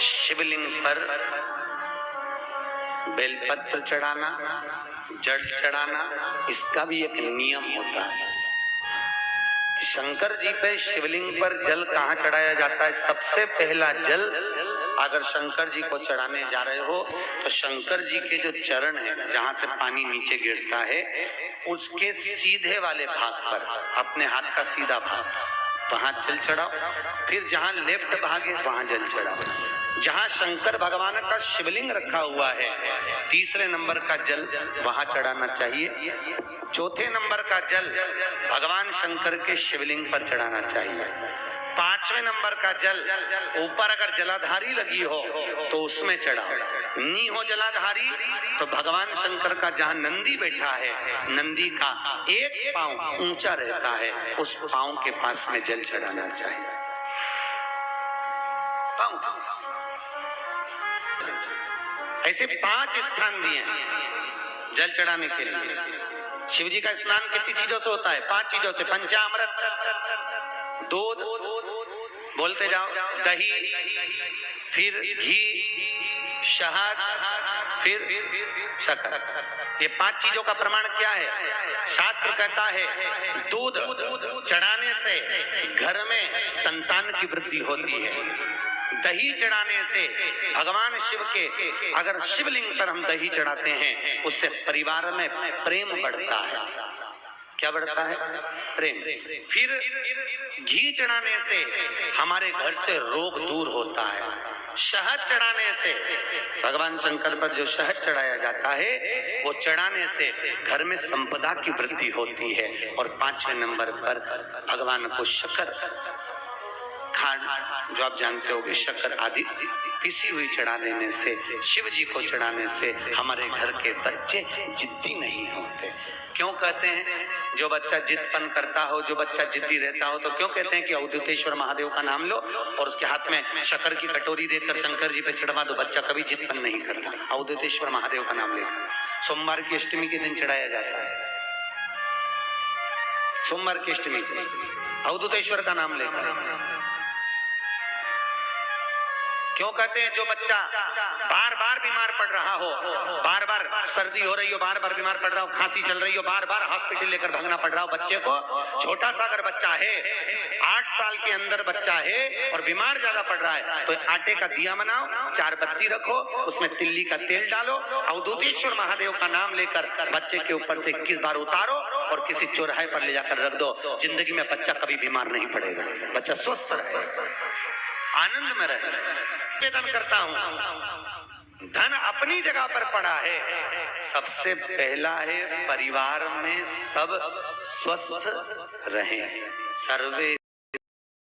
शिवलिंग पर बेलपत्र चढ़ाना, जल चढ़ाना, इसका भी एक नियम होता है। शंकर जी पे शिवलिंग पर जल कहाँ चढ़ाया जाता है? सबसे पहला जल अगर शंकर जी को चढ़ाने जा रहे हो तो शंकर जी के जो चरण है, जहां से पानी नीचे गिरता है, उसके सीधे वाले भाग पर, अपने हाथ का सीधा भाग, वहां जल चढ़ाओ। फिर जहां लेफ्ट भाग है वहां जल चढ़ाओ। जहां शंकर भगवान का शिवलिंग रखा हुआ है, तीसरे नंबर का जल वहां चढ़ाना चाहिए। चौथे नंबर का जल भगवान शंकर के शिवलिंग पर चढ़ाना चाहिए। पांचवें नंबर का जल ऊपर अगर जलाधारी लगी हो तो उसमें चढ़ाओ। नहीं हो जलाधारी तो भगवान शंकर का जहां नंदी बैठा है, नंदी का एक पांव ऊंचा रहता है, उस पांव के पास में जल चढ़ाना चाहिए। ऐसे 5 स्थान दिए हैं जल चढ़ाने के लिए। शिव जी का स्नान कितनी चीजों से होता है? 5 चीजों से। पंचामृत, दूध, बोलते जाओ, दही, फिर घी, शहद, फिर शक्कर। ये 5 चीजों का प्रमाण क्या है? शास्त्र कहता है दूध चढ़ाने से घर में संतान की वृद्धि होती है। दही चढ़ाने से भगवान शिव के, अगर शिवलिंग पर हम दही चढ़ाते हैं, उससे परिवार में प्रेम बढ़ता है। क्या बढ़ता है? प्रेम। फिर घी चढ़ाने से हमारे घर से रोग दूर होता है। शहद चढ़ाने से, भगवान शंकर पर जो शहद चढ़ाया जाता है, वो चढ़ाने से घर में संपदा की वृद्धि होती है। और 5वें नंबर पर भगवान को शक्कर, खांड जो आप जानते होंगे, शक्कर आदि पिसी हुई चढ़ा देने से, शिव जी को चढ़ाने से हमारे घर के बच्चे जिद्दी नहीं होते। क्यों कहते हैं? जो बच्चा जिद्दपन करता हो, जो बच्चा जिद्दी रहता हो, तो क्यों कहते हैं कि अवधूतेश्वर महादेव का नाम लो और उसके हाथ में शक्कर की कटोरी देकर शंकर जी पे चढ़वा दो, बच्चा कभी जिद्दपन नहीं करता। अवधूतेश्वर महादेव का नाम लेकर सोमवार की अष्टमी के दिन चढ़ाया जाता है। सोमवार की अष्टमी अवधूतेश्वर का नाम लेकर। क्यों कहते हैं? जो बच्चा बार बार बीमार पड़ रहा हो, बार बार सर्दी हो रही हो, बार बार बीमार पड़ रहा हो, खांसी चल रही हो, बार बार हॉस्पिटल लेकर भागना पड़ रहा हो बच्चे को, छोटा सा अगर बच्चा है, 8 साल के अंदर बच्चा है और बीमार ज्यादा पड़ रहा है, तो आटे का दिया बनाओ, 4 बत्ती रखो, उसमें तिल्ली का तेल डालो, अवधूतेश्वर महादेव का नाम लेकर बच्चे के ऊपर से 21 बार उतारो और किसी चौराहे पर ले जाकर रख दो। जिंदगी में बच्चा कभी बीमार नहीं पड़ेगा, बच्चा स्वस्थ रहे, आनंद में रहे। निवेदन करता हूं, धन अपनी जगह पर पड़ा है, सबसे पहला है परिवार में सब स्वस्थ रहें, सर्वे